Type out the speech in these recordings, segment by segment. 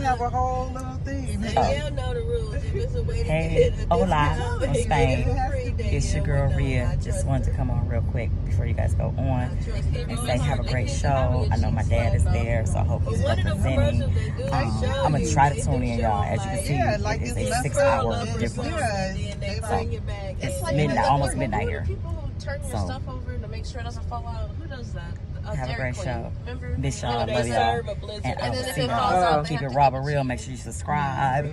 Have a whole little thing. Yeah, know the rules. If it's a way to Hey, get it, hola, from Spain. It's your girl Rhea. Just wanted to come on real quick before you guys go on and say have a great show. I know my dad is there, so I hope he's representing. I'm going to try to tune in, y'all. As you can see, it is a 6-hour difference. So it's midnight, almost midnight here. People who turn your stuff over to make sure it doesn't fall out. Who does that? Have a great show. Miss y'all, They love y'all. serve a blizzard. And I And will then if see it falls y'all. out, they Keep it have to RawbutReal. Make sure you subscribe.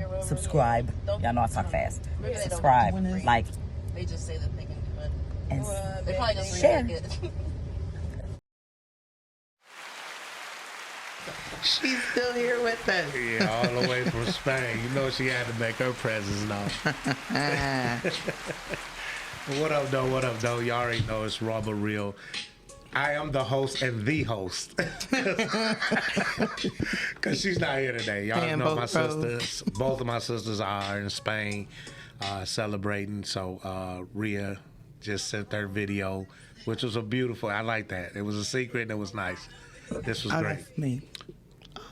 Y'all know I talk fast. Subscribe, like, They just say that they can do it. and They probably just share. remake it. She's still here with us. Yeah, all the way from Spain. You know she had to make her presence known. What up, though? What up, though? Y'all already know it's RawbutReal. I am the host and the host. Because she's not here today. Y'all know my sisters. Both of my sisters are in Spain celebrating. So Rhea just sent their video, which was a beautiful. I like that. It was a secret and it was nice. This was great. Always me.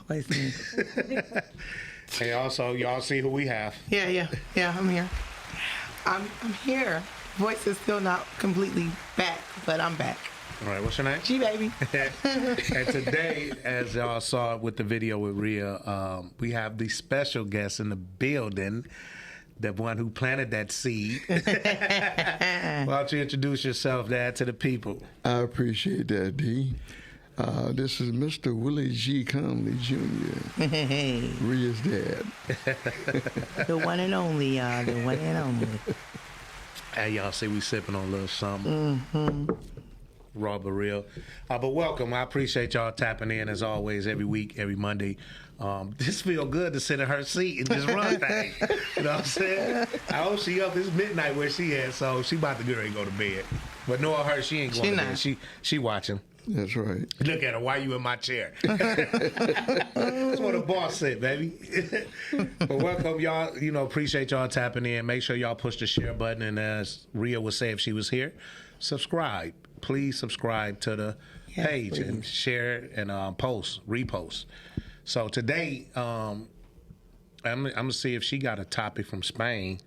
Always me. And also, y'all see who we have. Yeah, I'm here. I'm here. Voice is still not completely back, but I'm back. All right, what's your name? G baby. And today, as y'all saw with the video with Rhea, we have the special guest in the building, the one who planted that seed. Why don't you introduce yourself, Dad, to the people? I appreciate that, D. This is Mr. Willie G. Conley Jr., Rhea's dad. The one and only, y'all. The one and only. Hey, y'all see we sipping on a little something. RawbutReal. But welcome. I appreciate y'all tapping in as always every week, every Monday. This feel good to sit in her seat and just run things. You know what I'm saying? I hope she up. It's midnight where she at, so she about to get ready to go to bed. But knowing her, she ain't going to bed. She watching. That's right. Look at her. Why you in my chair? That's what a boss said, baby. But welcome, y'all. You know, appreciate y'all tapping in. Make sure y'all push the share button. And as Rhea would say if she was here, subscribe. Please subscribe to the page and share and repost. So today, I'm going to see if she got a topic from Spain.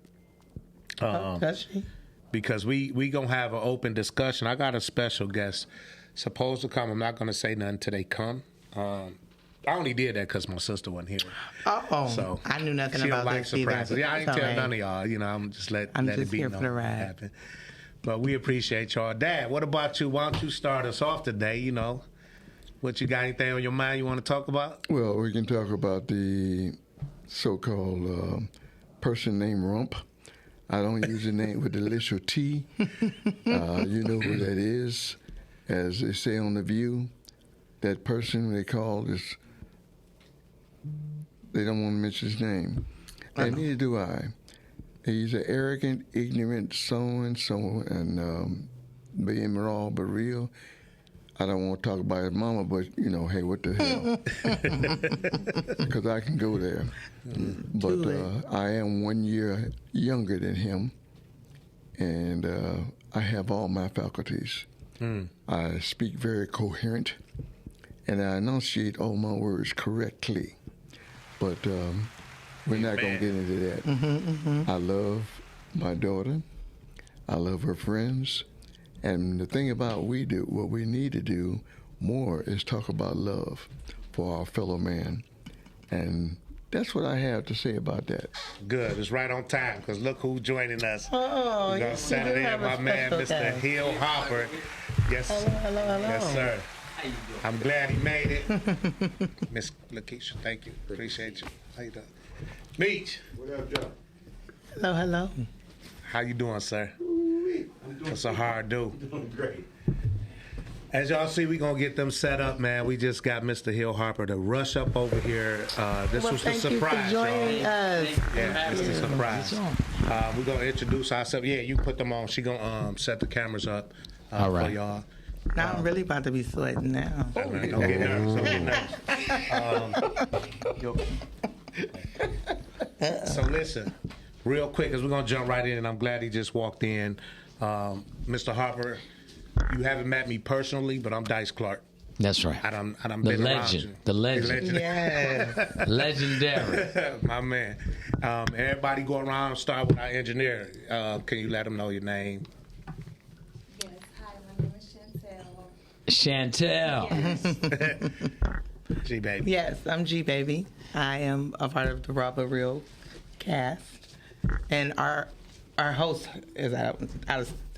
Does she? Because we going to have an open discussion. I got a special guest supposed to come. I'm not going to say nothing till they come. I only did that because my sister wasn't here. So I knew nothing she about don't like this surprises. either. Yeah, I ain't tell none of y'all. You know, I'm just let it be here known for the what ride. happened. But we appreciate y'all. Dad, what about you? Why don't you start us off today? You know, what you got anything on your mind you want to talk about? Well, we can talk about the so-called person named Rump. I don't use the name with the initial T. You know who that is. As they say on The View, that person they call is, they don't want to mention his name. And neither do I. He's an arrogant, ignorant so-and-so, and being RawbutReal, I don't want to talk about his mama, but, you know, hey, what the hell? Because I can go there. But I am 1 year younger than him, and I have all my faculties. I speak very coherent, and I enunciate all my words correctly. But we're not going to get into that. I love my daughter. I love her friends. And the thing about what we need to do more is talk about love for our fellow man. And that's what I have to say about that. Good. It's right on time because look who's joining us. Oh, We're going to Saturday, my man, Mr. Hill Harper. Yes, hello. Yes, sir. I'm glad he made it. Miss Lakeisha, thank you. Appreciate you. How you doing? Meech. What up, Joe? Hello. How you doing, sir? That's a hard do. Doing great. As y'all see, we're going to get them set up, man. We just got Mr. Hill Harper to rush up over here. This was a surprise, Thank you for joining y'all. us. Yeah, it's a surprise. We're gonna introduce ourselves. Yeah, you put them on. She gonna set the cameras up All right. for y'all. Now I'm really about to be sweating now. Don't get nervous. Don't get nervous. So listen, real quick, because we're gonna jump right in, and I'm glad he just walked in. Mr. Harper, you haven't met me personally, but I'm Dice Clark. That's right. I done The been around legend. you. The legend. Yes. Legendary. My man. Everybody go around and start with our engineer. Can you let them know your name? Yes, hi, my name is Chantel. Chantel. G baby. Yes, I'm G Baby. I am a part of the RawbutReal cast, and our host is out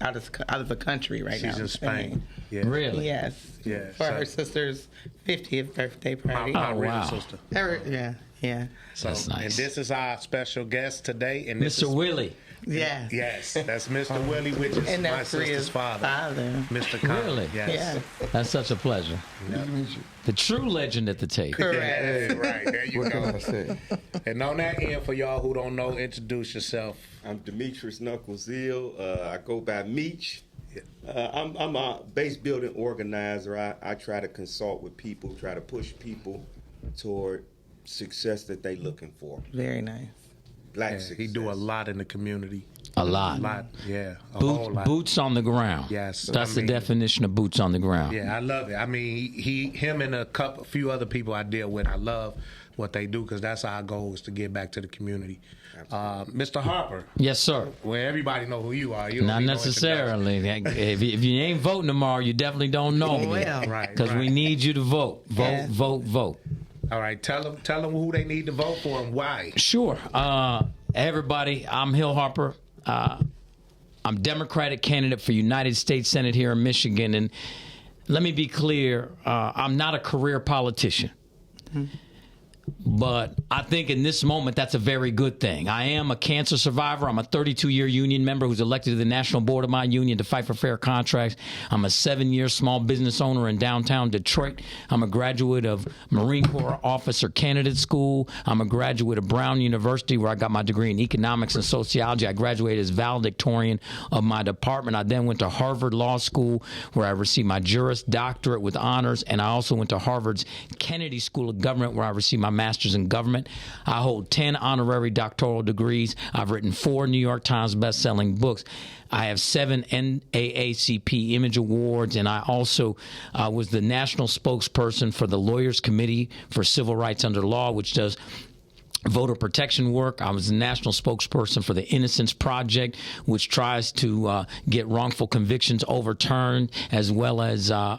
of the country right now. She's in Spain. Yeah. Really? Yes. Yeah, For so- her sister's 50th birthday party. My Oh, real wow. sister. Yeah. So, That's nice. And this is our special guest today. And this Mr. is, Willie. Yes. Yes, that's Mr. Willie, which is And my that's sister's Rhea's father. Mr. Conner. Really? Yes. Yeah. That's such a pleasure. Nice to meet you. The true legend at the table. Correct. Yeah, right. There you What can I go. say? And on that end, for y'all who don't know, introduce yourself. I'm Demetrius Knuckles-Zeal. I go by Meech. I'm a base building organizer. I try to consult with people, try to push people toward success that they looking for. Very nice. Black Yeah, success. he do a lot in the community. A lot. A lot. Yeah. A whole lot. Boots on the ground. Yes, That's I the mean- definition of boots on the ground. Yeah, I love it. I mean, him and a few other people I deal with, I love what they do because that's our goal is to give back to the community. Mr. Harper, Yes, sir. well, everybody know who you are. You don't Not need no necessarily. if you ain't voting tomorrow, you definitely don't know me. Well, Right. Because we need you to vote. Vote, Yeah. vote, vote. All right, tell them who they need to vote for and why. Sure. Everybody, I'm Hill Harper. I'm Democratic candidate for United States Senate here in Michigan. And let me be clear, I'm not a career politician. But I think in this moment, that's a very good thing. I am a cancer survivor. I'm a 32-year union member who's elected to the National Board of my union to fight for fair contracts. I'm a 7-year small business owner in downtown Detroit. I'm a graduate of Marine Corps Officer Candidate School. I'm a graduate of Brown University, where I got my degree in economics and sociology. I graduated as valedictorian of my department. I then went to Harvard Law School, where I received my Juris Doctorate with honors. And I also went to Harvard's Kennedy School of Government, where I received my master's in government. I hold 10 honorary doctoral degrees. I've written 4 New York Times best-selling books. I have 7 NAACP Image Awards, and I also was the national spokesperson for the Lawyers Committee for Civil Rights Under Law, which does voter protection work. I was the national spokesperson for the Innocence Project, which tries to get wrongful convictions overturned, as well as a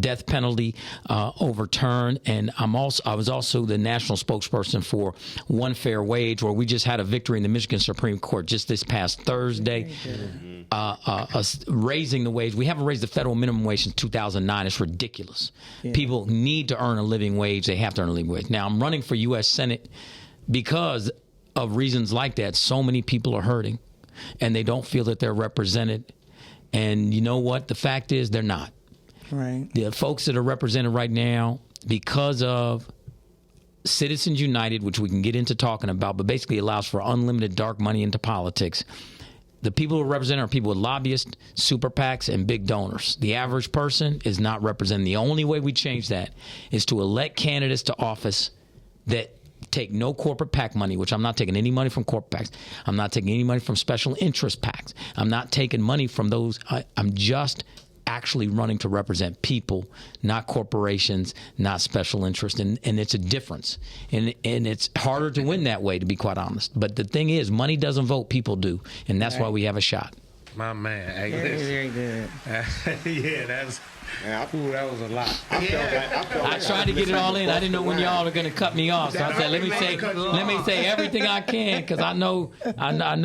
death penalty overturned. And I was also the national spokesperson for One Fair Wage, where we just had a victory in the Michigan Supreme Court just this past Thursday, raising the wage. We haven't raised the federal minimum wage since 2009. It's ridiculous. Yeah. People need to earn a living wage. They have to earn a living wage. Now, I'm running for U.S. Senate because of reasons like that. So many people are hurting, and they don't feel that they're represented. And you know what? The fact is they're not. Right. The folks that are represented right now, because of Citizens United, which we can get into talking about, but basically allows for unlimited dark money into politics. The people who are represented are people with lobbyists, super PACs, and big donors. The average person is not represented. The only way we change that is to elect candidates to office that take no corporate PAC money, which I'm not taking any money from corporate PACs. I'm not taking any money from special interest PACs. I'm not taking money from those. I'm just actually running to represent people, not corporations, not special interest. And it's a difference. And it's harder to win that way, to be quite honest. But the thing is, money doesn't vote, people do. And that's why we have a shot. My man. Hey, Very, listen. very good. Yeah, that was a lot. I tried to get it all in. I didn't know when y'all are going to cut me off. So I said, let me say everything I can, because I know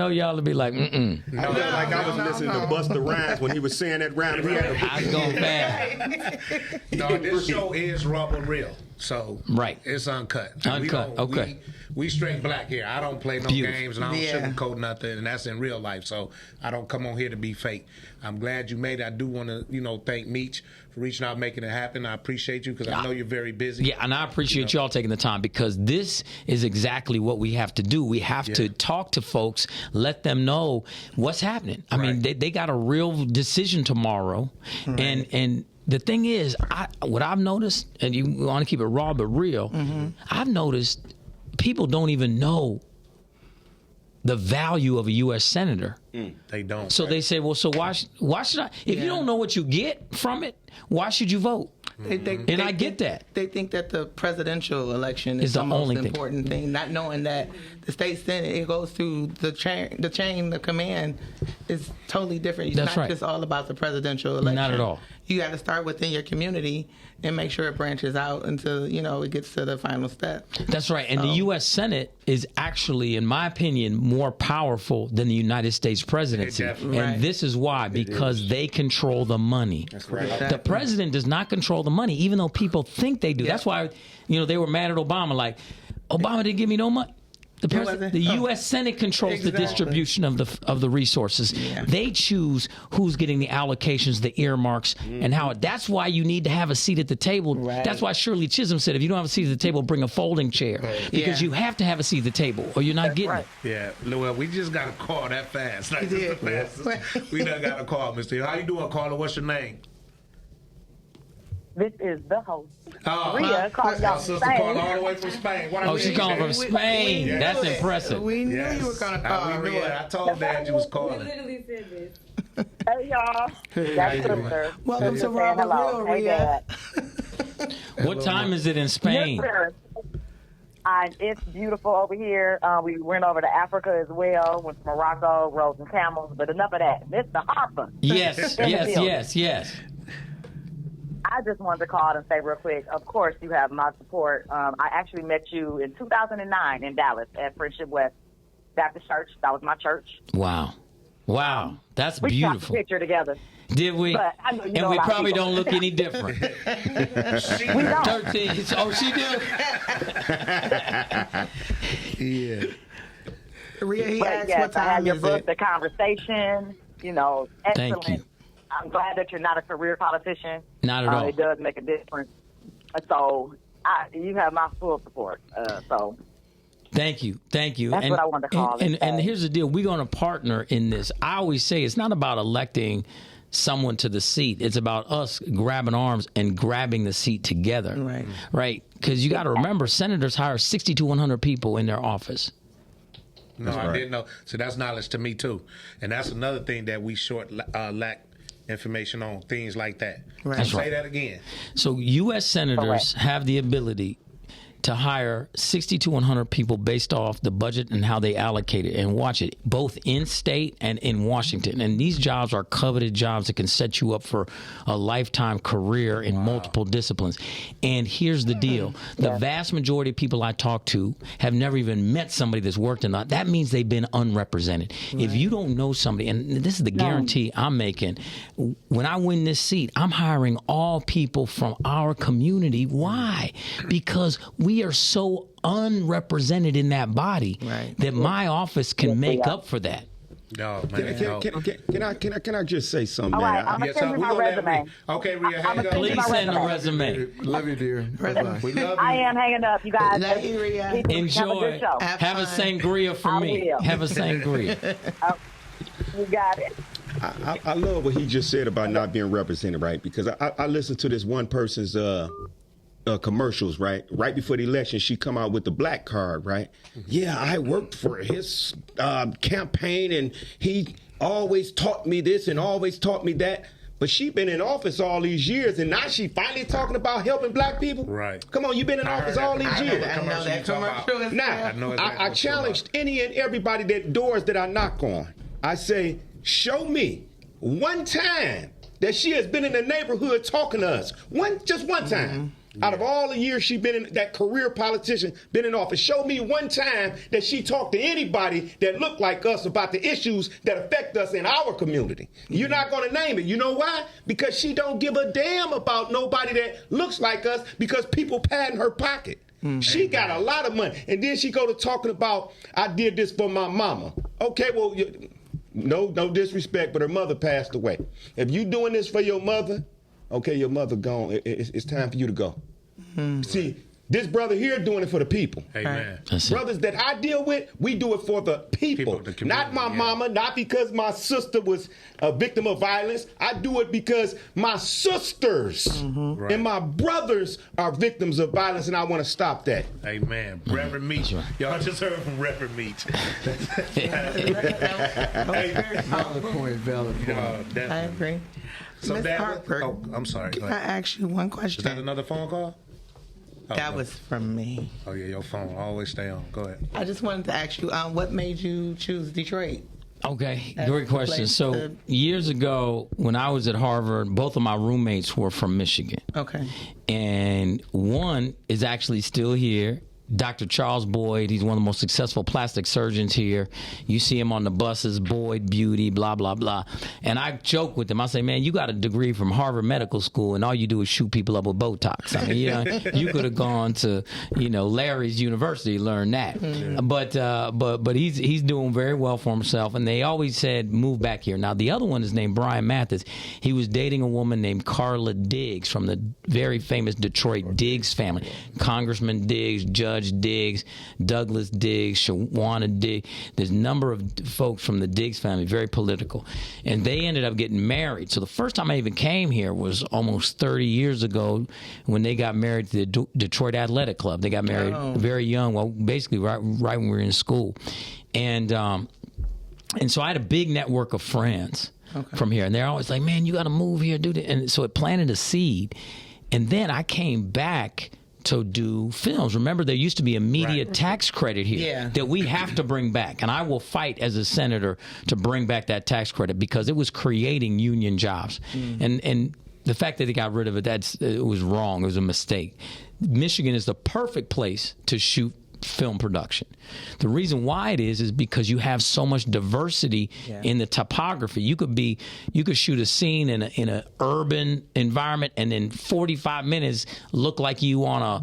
y'all will be like, mm-mm. I felt like I was listening to Busta Rhymes when he was saying that rhyme. I was going fast. No, this show is RawbutReal. So Right. it's uncut. Uncut, okay. We straight black here. I don't play no Beautiful. games, and I don't sugarcoat nothing, and that's in real life. So I don't come on here to be fake. I'm glad you made it. I do want to, thank Meech for reaching out, making it happen. I appreciate you because I know you're very busy. Yeah, and I appreciate y'all taking the time because this is exactly what we have to do. We have to talk to folks, let them know what's happening. I mean, they got a real decision tomorrow, and the thing is, what I've noticed, and you want to keep it raw but real, I've noticed people don't even know the value of a U.S. senator. They don't. So they say, well, so why should I? If you don't know what you get from it, why should you vote? I get that. They think that the presidential election is the most important thing, not knowing that the state senate, it goes through the chain of command is totally different. It's not just all about the presidential election. Not at all. You got to start within your community and make sure it branches out until, it gets to the final step. That's right. And the U.S. Senate is actually, in my opinion, more powerful than the United States presidency. And this is why, because they control the money. That's right. The president does not control the money, even though people think they do. That's why, they were mad at Obama, like, Obama didn't give me no money. The U.S. Senate controls the distribution of the resources. Yeah. They choose who's getting the allocations, the earmarks, and how. That's why you need to have a seat at the table. Right. That's why Shirley Chisholm said, if you don't have a seat at the table, bring a folding chair. Right. Because you have to have a seat at the table, or you're not getting it. Yeah, well, we just got a call that fast. Like, this is the fastest. We done got a call, Mr. Hill. How you doing, caller? What's your name? This is the host. Rhea calling y'all from Spain. Called all the way from Spain. She's calling from Spain. That's impressive. We knew you were going to call. We knew it. I told Dad you was calling. We literally said this. Hey, y'all. That's sister. Welcome to RawbutReal, Rhea. What time is it in Spain? Yes, it's beautiful over here. We went over to Africa as well, went to Morocco, rode some camels, but enough of that. Mr. Harper. Yes. I just wanted to call and say real quick, of course you have my support. I actually met you in 2009 in Dallas at Friendship West Baptist Church. That was my church. Wow. That's we beautiful. We shot a picture together. Did we? And we probably don't look any different. We don't. 13. Oh, she do? Yeah. Rhea, he asked what I time had your is book, it? The Conversation, excellent. Thank you. I'm glad that you're not a career politician. Not at all. It does make a difference. So you have my full support. Thank you. That's what I wanted to call it. And here's the deal. We're going to partner in this. I always say it's not about electing someone to the seat. It's about us grabbing arms and grabbing the seat together. Right? Because you got to remember, senators hire 60 to 100 people in their office. No, I didn't know. So that's knowledge to me, too. And that's another thing that we lack information on, things like that. That's Say that again. So U.S. senators have the ability to hire 60 to 100 people based off the budget and how they allocate it, and watch it, both in state and in Washington. And these jobs are coveted jobs that can set you up for a lifetime career in multiple disciplines. And here's the deal. The vast majority of people I talk to have never even met somebody that's worked in that. That means they've been unrepresented. If you don't know somebody, and this is the guarantee I'm making, when I win this seat, I'm hiring all people from our community. Why? Because we are so unrepresented in that body that my office can make up for that. No, man. Can I just say something? All right, I'm going to send you my resume. Okay, Rhea, hang up. Please send a resume. Love you, dear. Bye-bye. We love you. I am hanging up, you guys. Love you, Rhea. Enjoy. Have a sangria for me. Have a sangria. You got it. I love what he just said about not being represented, right? Because I listened to this one person's commercials, right before the election. She come out with the black card, right? Yeah, I worked for his campaign, and he always taught me this and always taught me that. But she been in office all these years, and now she finally talking about helping black people. Right. Come on, you've been in office all these years. I know that commercial is now, I challenged any and everybody that doors that I knock on. I say, show me one time that she has been in the neighborhood talking to us. Just one time. Out of all the years she been in, that career politician, been in office, show me one time that she talked to anybody that looked like us about the issues that affect us in our community. You're not going to name it. You know why? Because she don't give a damn about nobody that looks like us, because people padding her pocket. She got a lot of money. And then she go to talking about, I did this for my mama. Okay, well, no disrespect, but her mother passed away. If you doing this for your mother, okay, your mother gone. It's time for you to go. See, this brother here doing it for the people. Amen. Brothers that I deal with, we do it for the people. The not my mama, not because my sister was a victim of violence. I do it because my sisters and my brothers are victims of violence, and I want to stop that. Amen. Reverend Meach. Right. Y'all just heard from Reverend Meach. Valid point. I agree. So Ms. Harper, I'm sorry. Can I ask you one question? Is that another phone call? That was from me. Oh, yeah, your phone always stay on. Go ahead. I just wanted to ask you, what made you choose Detroit? Okay, great question. So years ago, when I was at Harvard, both of my roommates were from Michigan. Okay. And one is actually still here. Dr. Charles Boyd, he's one of the most successful plastic surgeons here. You see him on the buses, Boyd, Beauty, blah, blah, blah. And I joke with him. I say, man, you got a degree from Harvard Medical School, and all you do is shoot people up with Botox. I mean, you could have gone to, Larry's University, learn that. But he's doing very well for himself. And they always said, move back here. Now, the other one is named Brian Mathis. He was dating a woman named Carla Diggs from the very famous Detroit Diggs family. Congressman Diggs, Judge Diggs, Douglas Diggs, Shawana Diggs. There's a number of folks from the Diggs family, very political. And they ended up getting married. So the first time I even came here was almost 30 years ago when they got married to the Detroit Athletic Club. They got married very young, well, basically right when we were in school. And so I had a big network of friends from here. And they're always like, man, you got to move here, do that. And so it planted a seed. And then I came back to do films. Remember, there used to be a media tax credit here that we have to bring back. And I will fight as a senator to bring back that tax credit because it was creating union jobs. And the fact that they got rid of it, it was wrong. It was a mistake. Michigan is the perfect place to shoot film production. The reason why it is because you have so much diversity in the topography. You could shoot a scene in an urban environment, and then 45 minutes look like you on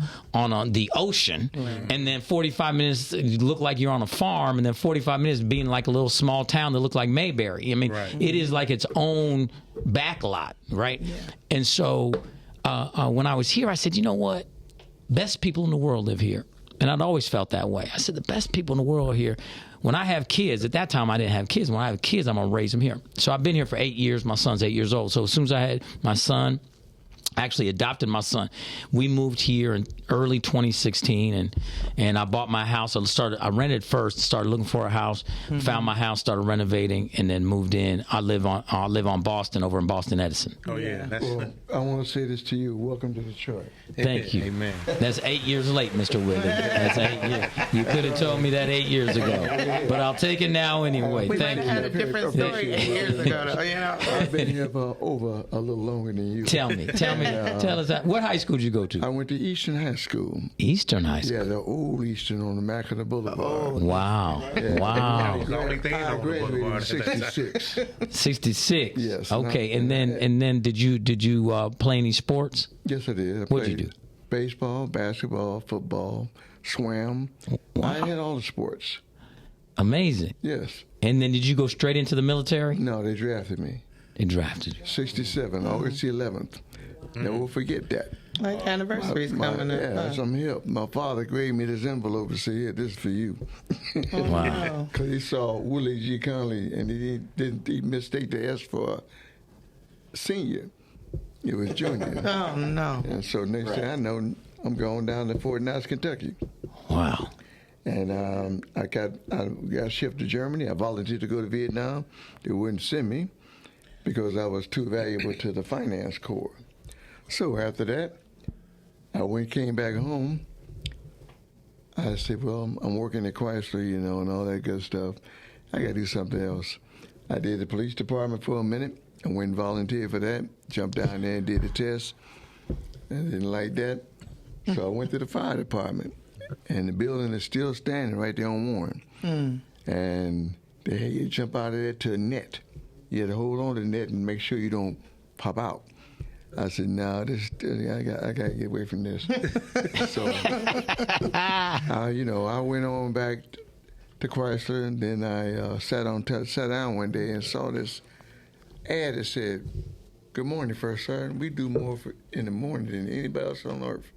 the ocean, and then 45 minutes look like you're on a farm, and then 45 minutes being like a little small town that look like Mayberry. I mean, it is like its own backlot, right? Yeah. And so when I was here, I said, you know what? Best people in the world live here. And I'd always felt that way. I said, the best people in the world are here. When I have kids, at that time I didn't have kids. When I have kids, I'm going to raise them here. So I've been here for 8 years. My son's 8 years old. So as soon as I had my son, I actually adopted my son. We moved here in early 2016, and I bought my house. I rented first, started looking for a house, found my house, started renovating, and then moved in. I live on Boston, over in Boston Edison. Oh yeah. Well, I want to say this to you. Welcome to Detroit. Thank you. Amen. That's 8 years late, Mr. Willie. That's 8 years. You could have told me that 8 years ago, but I'll take it now anyway. Thank you. We had a different story 8 years ago, though. I've been here for over a little longer than you. Tell us that. What high school did you go to? I went to Eastern High School. Eastern High School? Yeah, the old Eastern on the Mackinac Boulevard. Wow. Yeah. Wow. I graduated in 66. 66? Yes. Okay, and then did you play any sports? Yes, I did. What did you do? Baseball, basketball, football, swam. Wow. I had all the sports. Amazing. Yes. And then did you go straight into the military? No, they drafted me. They drafted you. 67, August the 11th. Never forget that. Like anniversary's coming up. Yeah, some help. My father gave me this envelope and said, "Here, this is for you." Wow. Because he saw Willie G. Conley, and he mistake the S for senior. It was junior. Oh, no. And so next thing I know, I'm going down to Fort Knox, Kentucky. Wow. And I got shipped to Germany. I volunteered to go to Vietnam. They wouldn't send me because I was too valuable to the finance corps. So after that, I came back home. I said, well, I'm working at Chrysler, and all that good stuff. I got to do something else. I did the police department for a minute. I went and volunteered for that. Jumped down there and did the test. I didn't like that. So I went to the fire department, and the building is still standing right there on Warren. And they had you jump out of there to a net. You had to hold on to the net and make sure you don't pop out. I said, no, I got to get away from this. So, I went on back to Chrysler, and then I sat down one day and saw this ad that said, "Good morning, First Sergeant. We do more in the morning than anybody else on earth.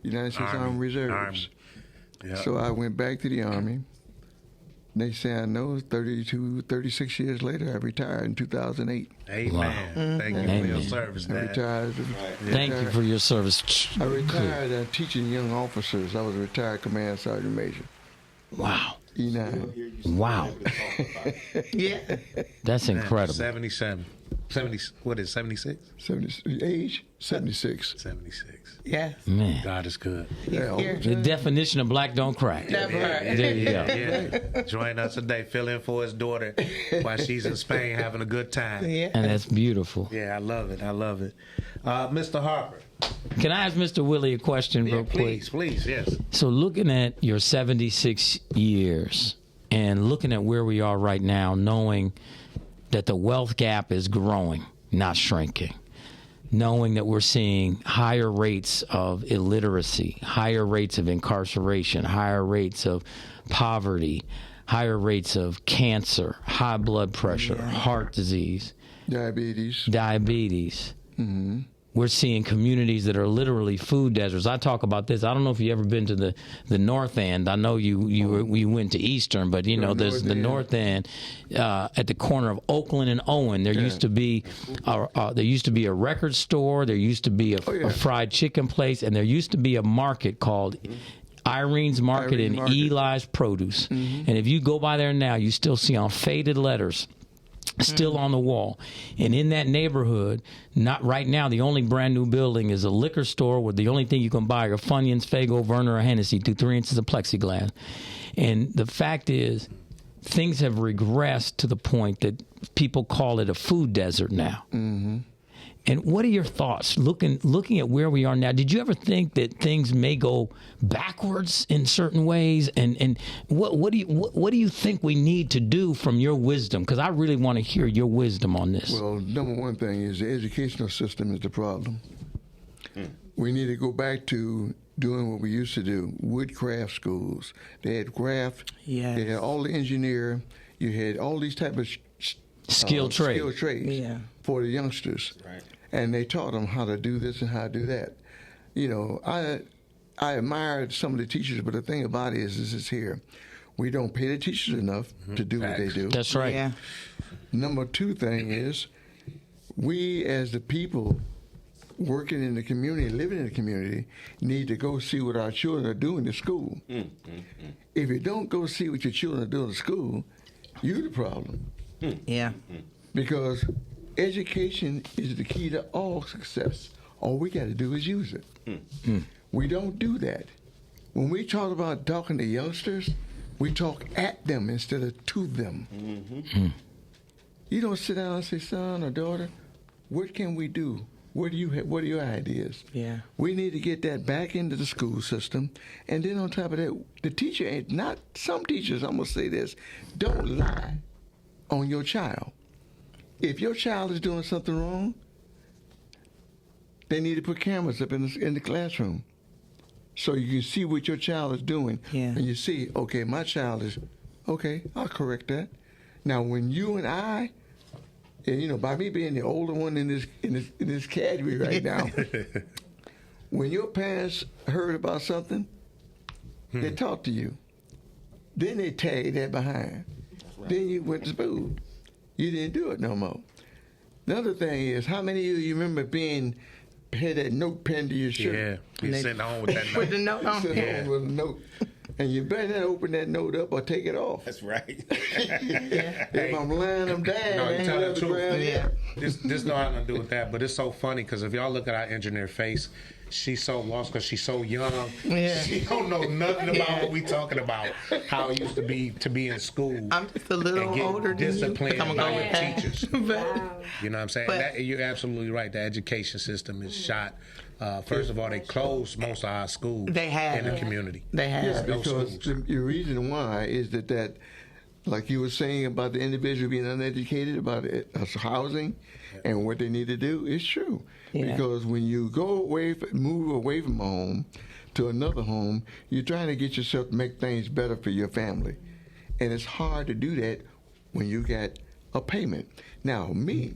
United States Army Reserves." Yep. So I went back to the Army. Next thing I know, 36 years later, I retired in 2008. Amen. Wow. Thank you for your service, Dad. I retired. Thank you for your service. I retired teaching young officers. I was a retired Command Sergeant Major. Wow. E9. Wow. Yeah. That's incredible. 77. 70, what is 76? 70, age? 76. 76. Yes. Man. God is good. The definition of black don't crack. That's right. There you go. Yeah. Join us today. Fill in for his daughter while she's in Spain having a good time. Yeah. And that's beautiful. Yeah, I love it. I love it. Mr. Harper. Can I ask Mr. Willie a question real quick? Please, yes. So looking at your 76 years and looking at where we are right now, knowing that the wealth gap is growing, not shrinking, knowing that we're seeing higher rates of illiteracy, higher rates of incarceration, higher rates of poverty, higher rates of cancer, high blood pressure, heart disease, diabetes. Mm-hmm. We're seeing communities that are literally food deserts. I talk about this. I don't know if you've ever been to the North End. I know you went to Eastern, but there's the North End at the corner of Oakland and Owen. There used to be a record store. There used to be a fried chicken place, and there used to be a market called Irene's Market and Eli's Produce. Mm-hmm. And if you go by there now, you still see on faded letters, still on the wall. And in that neighborhood, not right now, the only brand new building is a liquor store where the only thing you can buy are Funyuns, Faygo, Werner, or Hennessy through 3 inches of plexiglass. And the fact is, things have regressed to the point that people call it a food desert now. Mm-hmm. And what are your thoughts looking at where we are now? Did you ever think that things may go backwards in certain ways? And what do you think we need to do from your wisdom? Because I really want to hear your wisdom on this. Well, number one thing is the educational system is the problem. We need to go back to doing what we used to do, woodcraft schools. They had craft. Yes. They had all the engineer. You had all these type of skilled trades for the youngsters. Right. And they taught them how to do this and how to do that. I admired some of the teachers, but the thing about it is, this is here. We don't pay the teachers enough to do what they do. That's right. Yeah. Number two thing is, we as the people working in the community, living in the community, need to go see what our children are doing at school. If you don't go see what your children are doing at school, you're the problem. Yeah. Because education is the key to all success. All we got to do is use it. We don't do that. When we talk about talking to youngsters, we talk at them instead of to them. You don't sit down and say, son or daughter, what can we do? What are your ideas? Yeah. We need to get that back into the school system. And then on top of that, the teacher ain't not, some teachers, I'm going to say this, don't lie on your child. If your child is doing something wrong, they need to put cameras up in the classroom so you can see what your child is doing. Yeah. And you see, okay, my child is, okay, I'll correct that. Now, when you and I, and by me being the older one in this category right now, when your parents heard about something, they talked to you. Then they tagged that behind. Right. Then you went to school. You didn't do it no more. The other thing is, how many of you remember had that note pinned to your shirt? Yeah, you sitting home with that note. With the note on. Home with a note. And you better not open that note up or take it off. That's right. If I'm laying them down, no, you tell the truth. Yeah. This don't have nothing to do with that, but it's so funny because if y'all look at our engineer face, she's so lost because she's so young. Yeah. She don't know nothing about what we talking about. How it used to be in school. I'm just a little and get older than disciplined you. I'm by going your teachers. Wow. You know what I'm saying? You're absolutely right. The education system is shot First of all, they closed most of our schools They have. in the community. They have. Yeah, No because schools. the reason why is that, like you were saying about the individual being uneducated about housing and what they need to do, it's true. Yeah. Because when you move away from a home to another home, you're trying to get yourself to make things better for your family. And it's hard to do that when you got a payment. Now, me,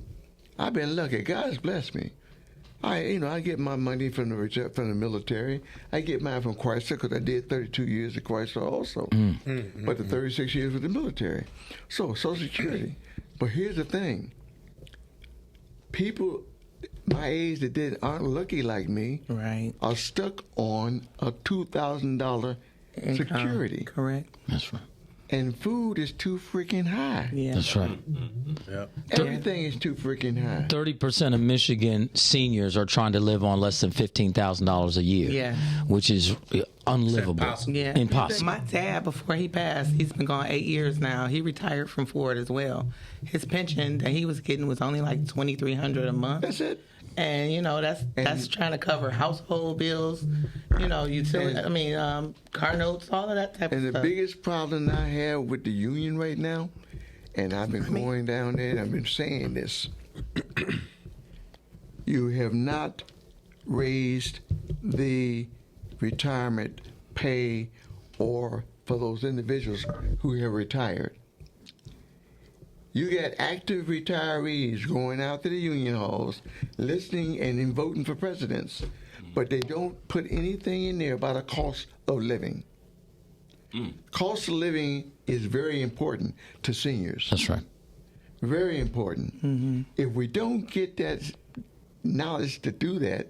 I've been lucky. God has blessed me. I get my money from the military. I get mine from Chrysler because I did 32 years at Chrysler also, but the 36 years with the military. So Social Security. But here's the thing: people my age that aren't lucky like me, right, are stuck on a $2,000 security. Correct. That's right. And food is too freaking high. Yeah. That's right. Yep. Everything is too freaking high. 30% of Michigan seniors are trying to live on less than $15,000 a year. Yeah. Which is unlivable. Impossible. Yeah. Impossible. My dad, before he passed, he's been gone 8 years now. He retired from Ford as well. His pension that he was getting was only like $2,300 a month. That's it. And that's trying to cover household bills, utility. Car notes, all of that type of And the stuff. biggest problem I have with the union right now, and I've been going down there and I've been saying this, you have not raised the retirement pay or for those individuals who have retired. You got active retirees going out to the union halls, listening and then voting for presidents, but they don't put anything in there about a cost of living. Cost of living is very important to seniors. That's right. Very important. Mm-hmm. If we don't get that knowledge to do that,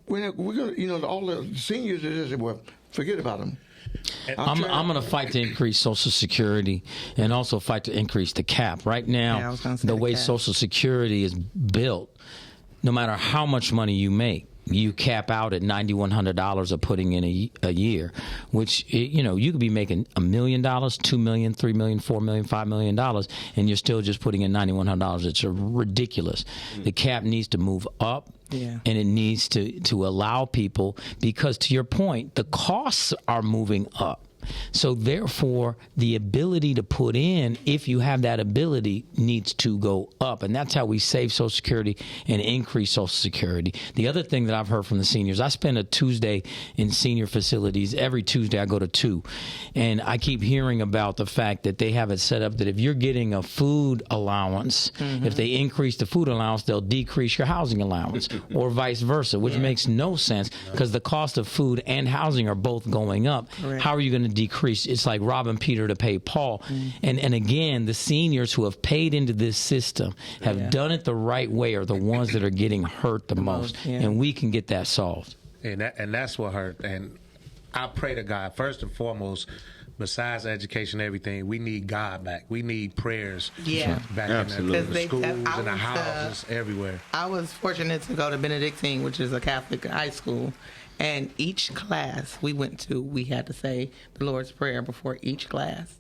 we're going to, all the seniors are just, well, forget about them. I'm going to fight to increase Social Security and also fight to increase the cap. Right now, the way Social Security is built, no matter how much money you make, you cap out at $9,100 of putting in a year, which, you could be making $1 million, $2 million, $3 million, $4 million, $5 million, and you're still just putting in $9,100. It's ridiculous. The cap needs to move up. Yeah. And it needs to allow people, because to your point, the costs are moving up. So therefore, the ability to put in, if you have that ability, needs to go up. And that's how we save Social Security and increase Social Security. The other thing that I've heard from the seniors, I spend a Tuesday in senior facilities. Every Tuesday I go to 2. And I keep hearing about the fact that they have it set up that if you're getting a food allowance, if they increase the food allowance, they'll decrease your housing allowance, or vice versa, which makes no sense because the cost of food and housing are both going up. Correct. How are you going to decrease? It's like robbing Peter to pay Paul. And again, the seniors who have paid into this system have done it the right way are the ones that are getting hurt the most. And we can get that solved. And that's what hurt. And I pray to God, first and foremost, besides education and everything, we need God back. We need prayers back in the schools and the houses, everywhere. I was fortunate to go to Benedictine, which is a Catholic high school. And each class we went to, we had to say the Lord's Prayer before each class.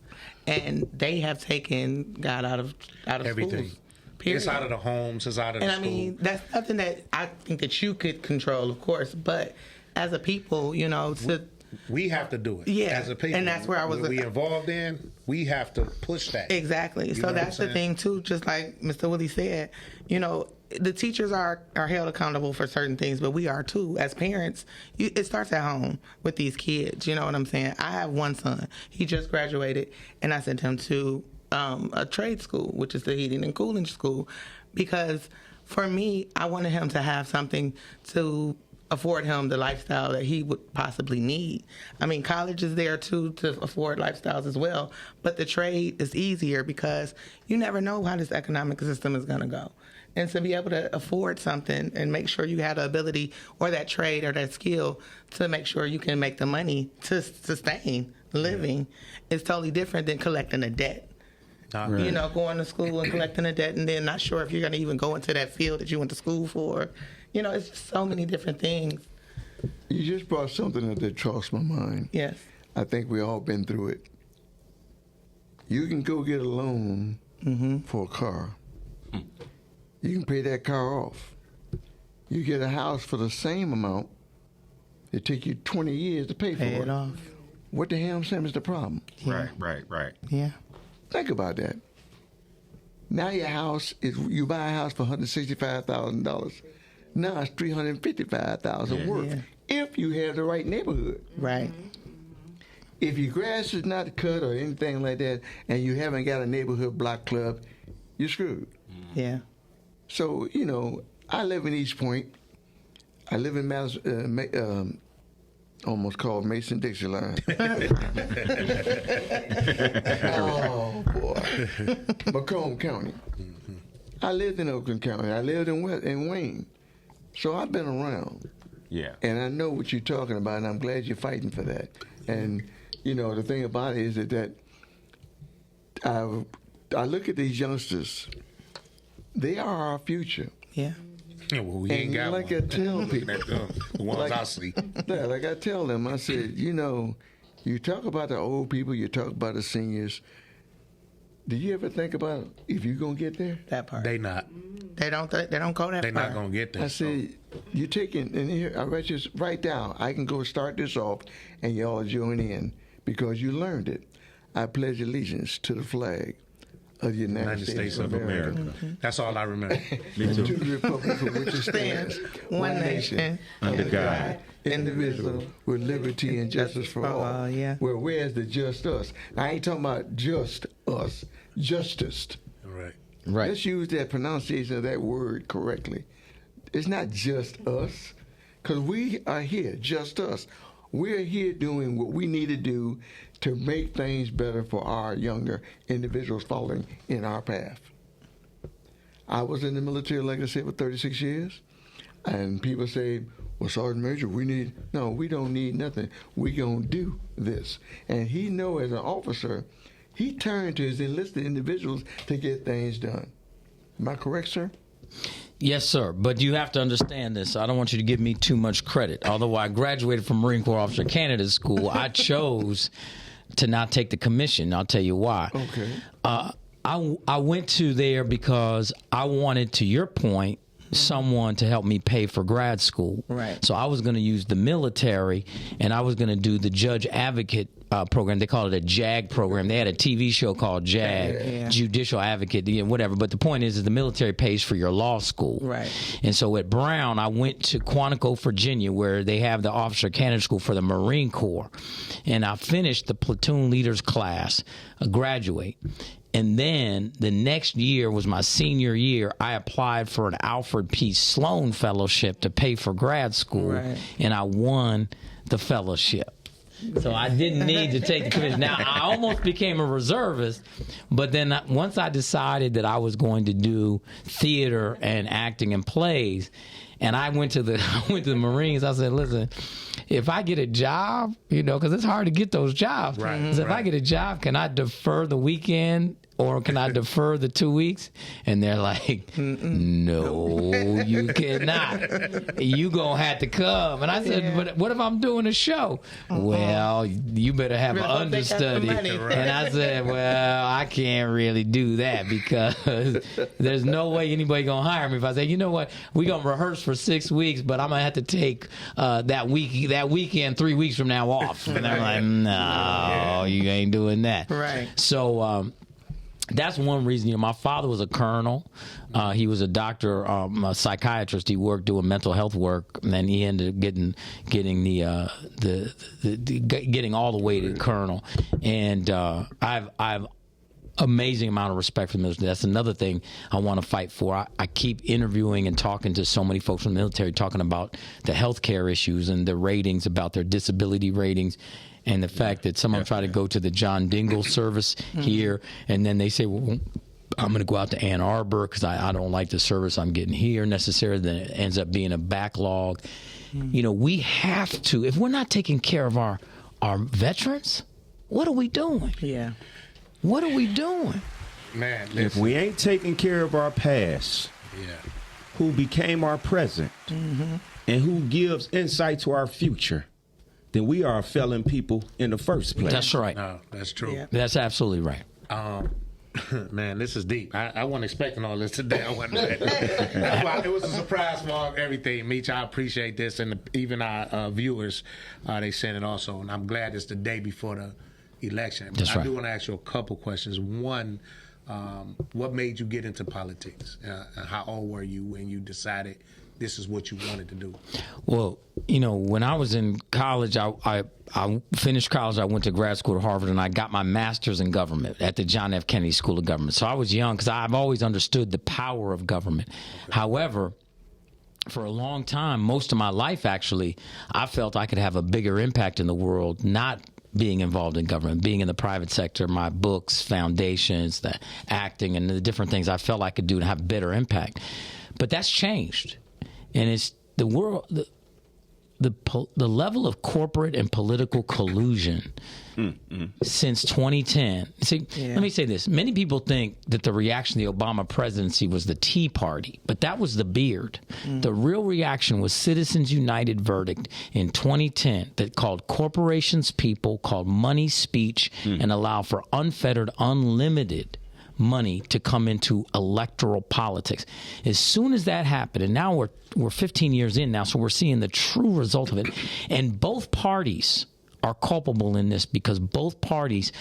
And they have taken God out of Everything. schools. Period. It's out of the homes. It's out of the school. And I mean, that's something that I think that you could control, of course. But as a people, we have to do it. Yeah, as a people. and that's where I was. We involved in. We have to push that. Exactly. So that's the thing too. Just like Mr. Willie said, the teachers are held accountable for certain things, but we are too as parents. It starts at home with these kids. You know what I'm saying? I have one son. He just graduated, and I sent him to a trade school, which is the heating and cooling school, because for me, I wanted him to have something to afford him the lifestyle that he would possibly need. I mean, college is there too to afford lifestyles as well, but the trade is easier because you never know how this economic system is going to go. And to be able to afford something and make sure you have the ability or that trade or that skill to make sure you can make the money to sustain living is totally different than collecting a debt. Right. Going to school and collecting a debt and then not sure if you're going to even go into that field that you went to school for. It's just so many different things. You just brought something up that crossed my mind. Yes. I think we all been through it. You can go get a loan for a car. You can pay that car off. You get a house for the same amount. It take you 20 years to pay for Pay it off. What the hell, Sam, is the problem? Right. Yeah. Think about that. Now your house is, you buy a house for $165,000. Now it's $355,000 worth if you have the right neighborhood. Right. If your grass is not cut or anything like that, and you haven't got a neighborhood block club, you're screwed. Yeah. So, you know, I live in East Point. I live in almost called Mason-Dixie line. Oh, boy. Macomb County. I lived in Oakland County. I lived in Wayne. So I've been around. Yeah. And I know what you're talking about, and I'm glad you're fighting for that. And, you know, the thing about it is that I look at these youngsters. They are our future. Yeah. Well, we ain't got like one. I tell people. The ones I see. Yeah, like I tell them, I said, you know, you talk about the old people, you talk about the seniors. Do you ever think about if you're gonna get there? That part. They not. They don't go that They far. not gonna get there. I said, you taking, and here I write this right down. I can go start this off, and y'all join in because you learned it. I pledge allegiance to the flag of the United States of America. Mm-hmm. That's all I remember. And to the republic for which it stands, one nation, under God, indivisible, with liberty and justice for all. Yeah. Well, where's the just us? Now, I ain't talking about just us, justest. Right. Right. Let's use that pronunciation of that word correctly. It's not just us, because we are here, just us. We're here doing what we need to do to make things better for our younger individuals following in our path. I was in the military, like I said, for 36 years, and people say, well, Sergeant Major, we don't need nothing. We gonna do this. And he know as an officer, he turned to his enlisted individuals to get things done. Am I correct, sir? Yes, sir. But you have to understand this. I don't want you to give me too much credit. Although I graduated from Marine Corps Officer Candidate School, I chose to not take the commission. I'll tell you why. Okay. I went to there because I wanted, to your point, someone to help me pay for grad school. Right. So I was going to use the military, and I was going to do the judge advocate program. They call it a JAG program. They had a TV show called JAG, Judicial Advocate, whatever. But the point is the military pays for your law school. Right. And so at Brown, I went to Quantico, Virginia, where they have the officer candidate school for the Marine Corps. And I finished the platoon leaders class, graduate. And then the next year was my senior year. I applied for an Alfred P. Sloan Fellowship to pay for grad school, and I won the fellowship. So I didn't need to take the commission. Now, I almost became a reservist, but then once I decided that I was going to do theater and acting and plays, and I went to the Marines, I said, listen, if I get a job, because it's hard to get those jobs. Right, so if I get a job, can I defer the weekend or can I defer the 2 weeks? And they're like, no, you cannot. You gonna have to come. And I said, but what if I'm doing a show? Well, you better have an understudy. And I said, well, I can't really do that because there's no way anybody gonna hire me if I say, you know what, we gonna rehearse for 6 weeks, but I'm gonna have to take that weekend 3 weeks from now off. And they're like, no, you ain't doing that. Right. So that's one reason. My father was a colonel. He was a doctor, a psychiatrist. He worked doing mental health work, and then he ended up getting all the way to colonel. And I've amazing amount of respect for the military. That's another thing I want to fight for. I keep interviewing and talking to so many folks from the military, talking about the healthcare issues and the ratings, about their disability ratings. And the fact that someone tried to go to the John Dingell service here, and then they say, well, I'm going to go out to Ann Arbor because I don't like the service I'm getting here necessarily. Then it ends up being a backlog. We have to, if we're not taking care of our veterans, what are we doing? Yeah. What are we doing? Man, listen. If we ain't taking care of our past, who became our present, and who gives insight to our future, then we are failing people in the first place. That's right. No, that's true. Yeah. That's absolutely right. Man, this is deep. I wasn't expecting all this today. I wasn't ready. That's why it was a surprise for everything, Meech. I appreciate this, and even our viewers, they sent it also, and I'm glad it's the day before the election. But I do want to ask you a couple questions. One, what made you get into politics? How old were you when you decided this is what you wanted to do? Well, when I was in college, I finished college. I went to grad school at Harvard, and I got my master's in government at the John F. Kennedy School of Government. So I was young because I've always understood the power of government. Okay. However, for a long time, most of my life, actually, I felt I could have a bigger impact in the world, not being involved in government, being in the private sector, my books, foundations, the acting, and the different things I felt I could do to have better impact. But that's changed. And it's the world, the level of corporate and political collusion since 2010. See, let me say this. Many people think that the reaction to the Obama presidency was the Tea Party, but that was the beard. The real reaction was Citizens United verdict in 2010 that called corporations people, called money speech, and allow for unfettered, unlimited money to come into electoral politics. As soon as that happened, and now we're 15 years in now, so we're seeing the true result of it. And both parties are culpable in this because both parties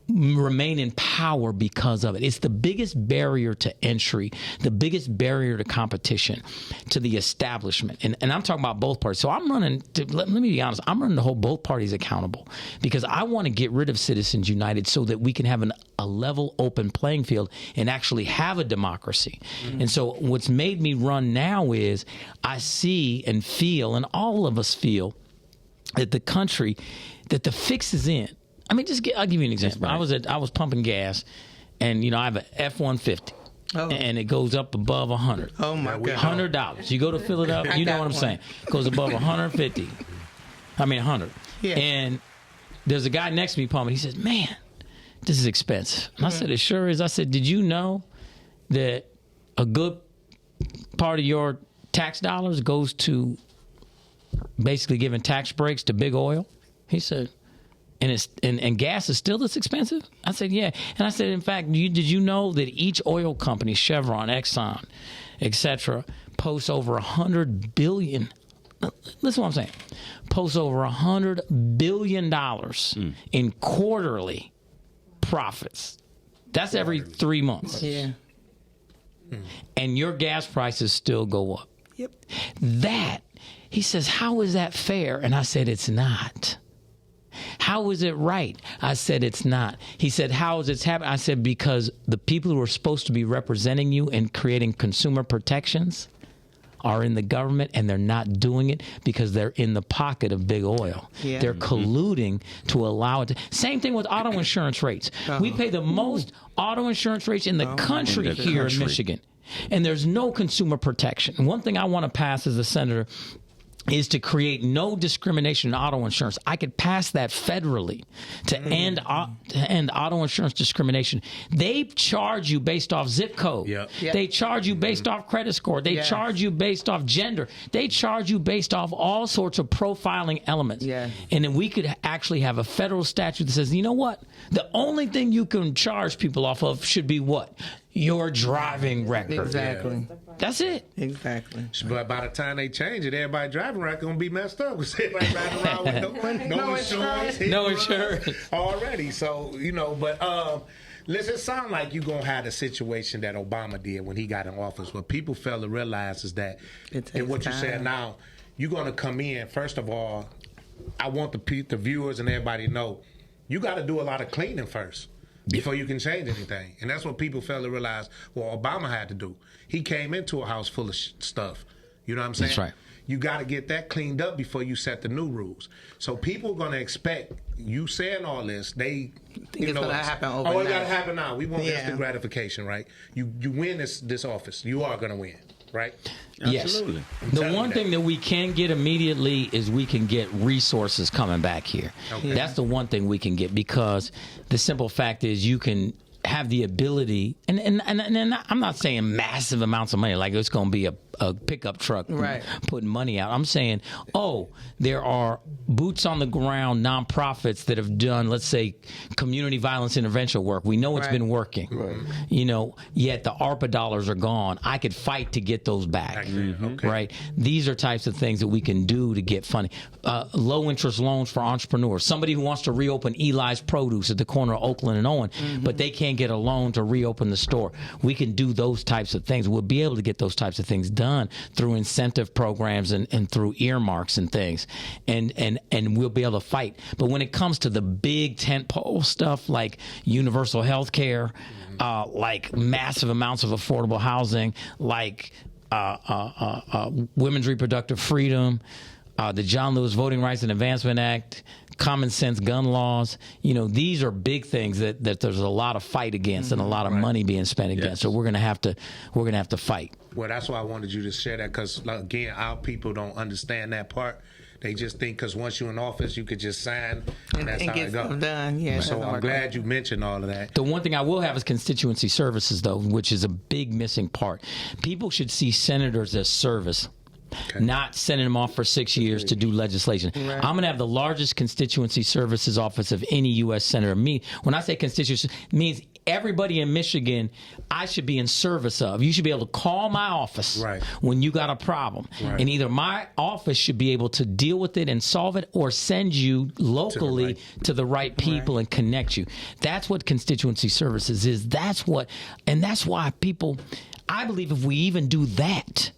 remain in power because of it. It's the biggest barrier to entry, the biggest barrier to competition, to the establishment. And I'm talking about both parties. So I'm running, let me be honest, I'm running to hold both parties accountable because I want to get rid of Citizens United so that we can have a level, open playing field and actually have a democracy. And so what's made me run now is I see and feel, and all of us feel, that the country, that the fix is in. I mean, I'll give you an example. Right. I was pumping gas, and I have an F-150, and it goes up above 100. Oh my God! $100. You go to fill it up. You know what I'm saying? It goes above 150. I mean 100. Yeah. And there's a guy next to me pumping. He says, "Man, this is expensive." And I said, "It sure is." I said, "Did you know that a good part of your tax dollars goes to basically giving tax breaks to big oil?" He said. And gas is still this expensive? I said, yeah. And I said, in fact, did you know that each oil company, Chevron, Exxon, etc., posts over $100 billion? Listen to what I'm saying. Posts over $100 billion in quarterly profits. That's every 3 months. Yeah. And your gas prices still go up. Yep. He says, how is that fair? And I said, it's not. How is it right? I said, it's not. He said, how is it happening? I said, because the people who are supposed to be representing you and creating consumer protections are in the government, and they're not doing it because they're in the pocket of big oil. Yeah. They're colluding to allow it to. Same thing with auto insurance rates. We pay the most auto insurance rates in the country here in Michigan, and there's no consumer protection. One thing I want to pass as a senator is to create no discrimination in auto insurance. I could pass that federally to end auto insurance discrimination. They charge you based off zip code. Yep. They charge you based off credit score. They charge you based off gender. They charge you based off all sorts of profiling elements. Yeah. And then we could actually have a federal statute that says, you know what? The only thing you can charge people off of should be what? Your driving record. Exactly. Yeah. That's it. Exactly. But by the time they change it, everybody driving record gonna be messed up. Because everybody riding around with no insurance. No insurance. Already. So, but listen, it sounds like you're gonna have the situation that Obama did when he got in office. What people fail to realize is that, and what you're saying now, you're gonna come in, first of all, I want the viewers and everybody to know, you gotta do a lot of cleaning first before you can change anything. And that's what people fail to realize what Obama had to do. He came into a house full of stuff. You know what I'm saying? That's right. You got to get that cleaned up before you set the new rules. So people are going to expect you saying all this. They think it's going to happen overnight. Oh, it got to happen now. We want instant gratification, right? You win this office. You are going to win, right? Absolutely. Yes. The one thing that we can get immediately is we can get resources coming back here. Okay. That's the one thing we can get, because the simple fact is you can have the ability, and I'm not saying massive amounts of money, like it's going to be a pickup truck putting money out. I'm saying, there are boots on the ground nonprofits that have done, let's say, community violence intervention work. We know it's been working. Right. Yet the ARPA dollars are gone. I could fight to get those back. Okay. Right. These are types of things that we can do to get funding. Low interest loans for entrepreneurs. Somebody who wants to reopen Eli's Produce at the corner of Oakland and Owen, but they can't get a loan to reopen the store. We can do those types of things. We'll be able to get those types of things done through incentive programs and through earmarks and things, and we'll be able to fight. But when it comes to the big tentpole stuff like universal health care, like massive amounts of affordable housing, like women's reproductive freedom, the John Lewis Voting Rights and Advancement Act, common sense gun laws, these are big things that there's a lot of fight against and a lot of money being spent against. So we're gonna have to fight. Well, that's why I wanted you to share that, because again, our people don't understand that part. They just think because once you're in office, you could just sign and that's how it goes. Done. Yeah, so I'm glad you mentioned all of that. The one thing I will have is constituency services, though, which is a big missing part. People should see senators as service. Okay. Not sending them off for 6 years to do legislation. Right. I'm going to have the largest constituency services office of any U.S. senator. When I say constituency, it means everybody in Michigan I should be in service of. You should be able to call my office when you got a problem. Right. And either my office should be able to deal with it and solve it, or send you locally to the right people and connect you. That's what constituency services is. That's why people... I believe if we even do that,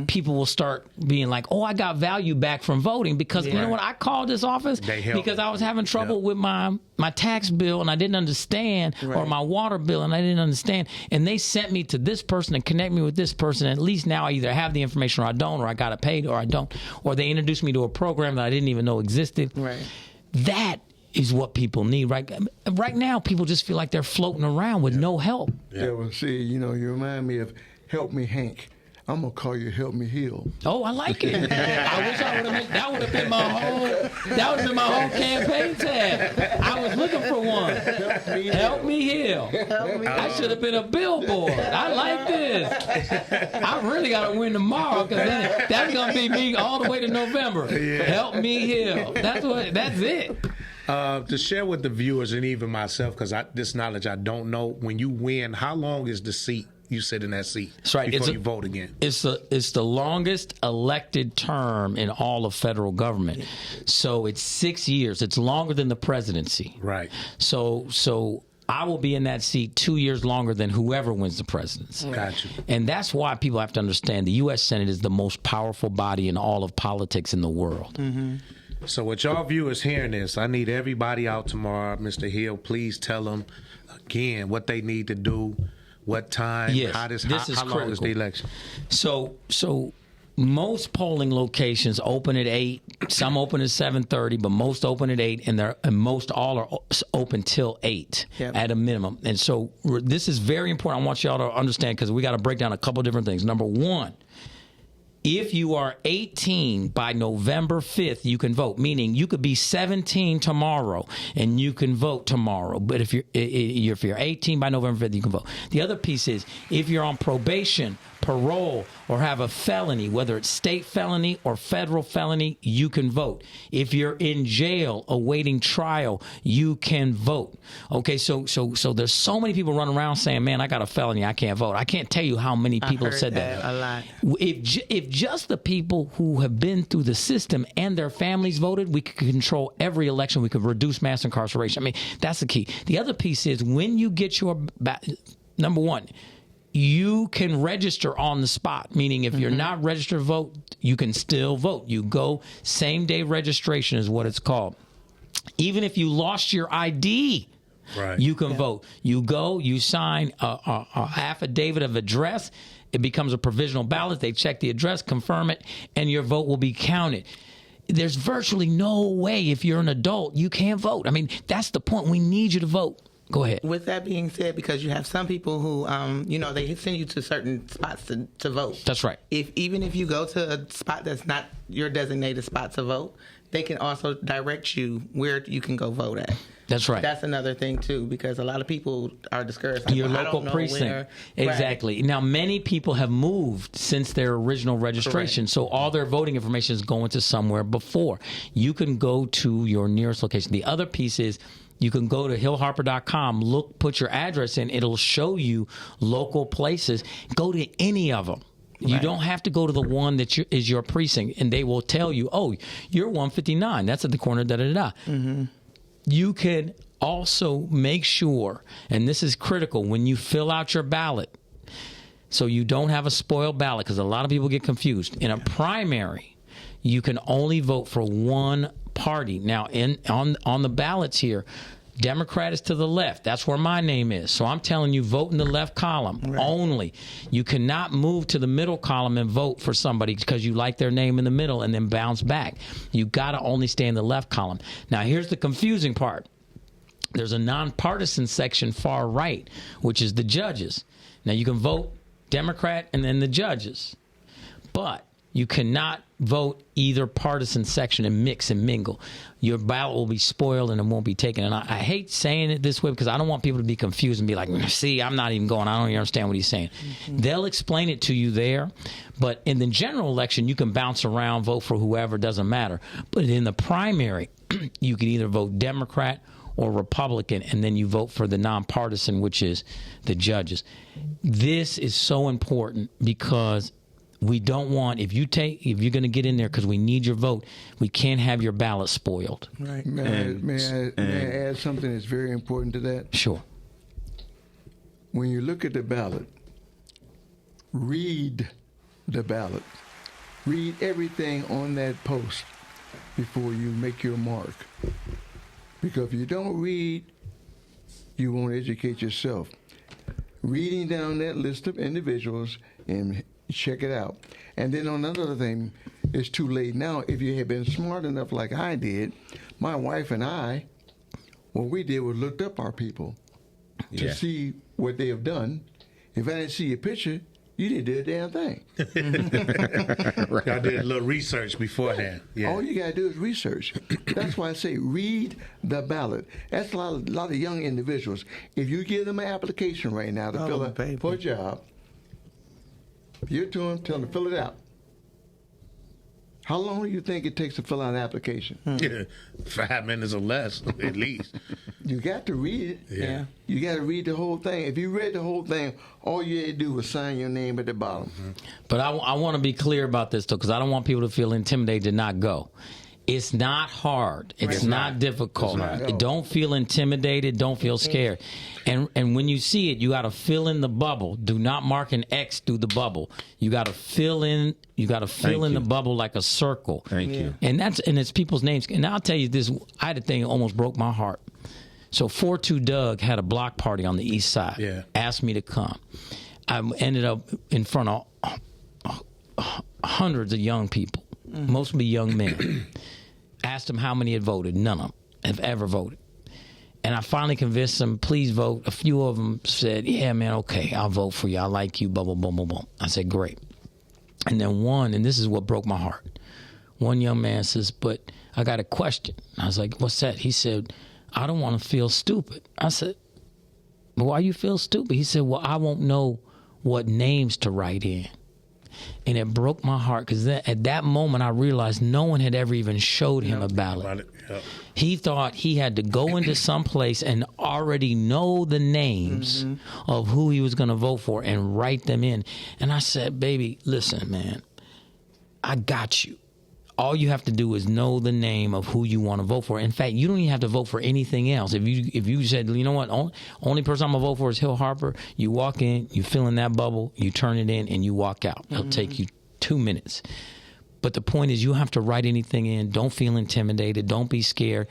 people will start being like, I got value back from voting because, you know what, I called this office because I was having trouble with my tax bill and I didn't understand, or my water bill and I didn't understand. And they sent me to this person and connect me with this person. And at least now I either have the information or I don't, or I got it paid or I don't. Or they introduced me to a program that I didn't even know existed. Right. That is what people need. Right now, people just feel like they're floating around with no help. Yeah, well, see, you remind me of Help Me Hank. I'm going to call you Help Me Heal. Oh, I like it. I wish I would have that would have been my whole campaign tag. I was looking for one. Help me heal. I should have been a billboard. I like this. I really got to win tomorrow, because that's going to be me all the way to November. Help me heal. That's it. To share with the viewers and even myself, because this knowledge I don't know, when you win, how long is the seat you sit in that seat before you vote again? It's the longest elected term in all of federal government. So it's 6 years. It's longer than the presidency. Right. So I will be in that seat 2 years longer than whoever wins the presidency. Gotcha. And that's why people have to understand the U.S. Senate is the most powerful body in all of politics in the world. Mm-hmm. So with y'all viewers hearing this, I need everybody out tomorrow. Mr. Hill, please tell them again what they need to do, what time, how long is the election? So most polling locations open at 8. Some open at 7:30, but most open at 8, and most all are open till 8 at a minimum. And so this is very important. I want y'all to understand, because we got to break down a couple of different things. Number one, if you are 18 by November 5th, you can vote, meaning you could be 17 tomorrow and you can vote tomorrow. But if you're 18 by November 5th, you can vote. The other piece is if you're on probation, parole, or have a felony, whether it's state felony or federal felony, you can vote. If you're in jail awaiting trial, you can vote. Okay, so there's so many people running around saying, man, I got a felony, I can't vote. I can't tell you how many people have said that. A lot. If just the people who have been through the system and their families voted, we could control every election. We could reduce mass incarceration. I mean, that's the key. The other piece is when you get your number one, you can register on the spot, meaning if you're not registered to vote, you can still vote. You go, same-day registration is what it's called. Even if you lost your ID, you can vote. You go, you sign a affidavit of address. It becomes a provisional ballot. They check the address, confirm it, and your vote will be counted. There's virtually no way, if you're an adult, you can't vote. I mean, that's the point. We need you to vote. Go ahead. With that being said, because you have some people who, they send you to certain spots to vote. That's right. Even if you go to a spot that's not your designated spot to vote, they can also direct you where you can go vote at. That's right. That's another thing, too, because a lot of people are discouraged. Your local precinct. Exactly. Right. Now, many people have moved since their original registration, correct. So all their voting information is going to somewhere before. You can go to your nearest location. The other piece is you can go to hillharper.com, put your address in. It'll show you local places. Go to any of them. You don't have to go to the one that is your precinct, and they will tell you, oh, you're 159. That's at the corner, da-da-da-da. Mm-hmm. You can also make sure, and this is critical, when you fill out your ballot, so you don't have a spoiled ballot, because a lot of people get confused. In a primary, you can only vote for one party. Now, on the ballots here, Democrat is to the left. That's where my name is. So I'm telling you, vote in the left column only. You cannot move to the middle column and vote for somebody because you like their name in the middle and then bounce back. You got to only stay in the left column. Now, here's the confusing part. There's a nonpartisan section far right, which is the judges. Now, you can vote Democrat and then the judges. But you cannot vote either partisan section and mix and mingle. Your ballot will be spoiled and it won't be taken. And I hate saying it this way because I don't want people to be confused and be like, see, I'm not even going. I don't even understand what he's saying. Mm-hmm. They'll explain it to you there. But in the general election, you can bounce around, vote for whoever, doesn't matter. But in the primary, you can either vote Democrat or Republican, and then you vote for the nonpartisan, which is the judges. This is so important because we don't want, if you're going to get in there because we need your vote, we can't have your ballot spoiled. Right. May I add something that's very important to that? Sure. When you look at the ballot, read the ballot. Read everything on that post before you make your mark. Because if you don't read, you won't educate yourself. Reading down that list of individuals and check it out. And then on another thing, it's too late now. If you had been smart enough like I did, my wife and I, what we did was looked up our people to see what they have done. If I didn't see your picture, you didn't do a damn thing. Right. I did a little research beforehand. Yeah. All you got to do is research. That's why I say read the ballot. That's a lot of young individuals. If you give them an application right now to fill out for a job, you're to them, tell them to fill it out. How long do you think it takes to fill out an application? 5 minutes or less, at least. You got to read it. Yeah. You got to read the whole thing. If you read the whole thing, all you had to do was sign your name at the bottom. Mm-hmm. But I want to be clear about this, though, because I don't want people to feel intimidated to not go. It's not hard. It's not difficult. Don't feel intimidated. Don't feel scared. And when you see it, you got to fill in the bubble. Do not mark an X through the bubble. You got to fill in. You got to fill in the bubble like a circle. Thank you. And it's people's names. And I'll tell you this. I had a thing that almost broke my heart. So 4-2 Doug had a block party on the east side. Yeah. Asked me to come. I ended up in front of hundreds of young people, mostly young men. Asked them how many had voted. None of them have ever voted. And I finally convinced them, please vote. A few of them said, yeah, man, okay, I'll vote for you. I like you, blah, blah, blah, blah, blah. I said, great. And then one, and this is what broke my heart. One young man says, but I got a question. I was like, what's that? He said, I don't want to feel stupid. I said, but why you feel stupid? He said, well, I won't know what names to write in. And it broke my heart because at that moment I realized no one had ever even showed him a ballot. He thought he had to go into some place and already know the names of who he was going to vote for and write them in. And I said, baby, listen, man, I got you. All you have to do is know the name of who you want to vote for. In fact, you don't even have to vote for anything else. If you said, you know what, only person I'm going to vote for is Hill Harper, you walk in, you fill in that bubble, you turn it in, and you walk out. It'll take you 2 minutes. But the point is you have to write anything in. Don't feel intimidated. Don't be scared.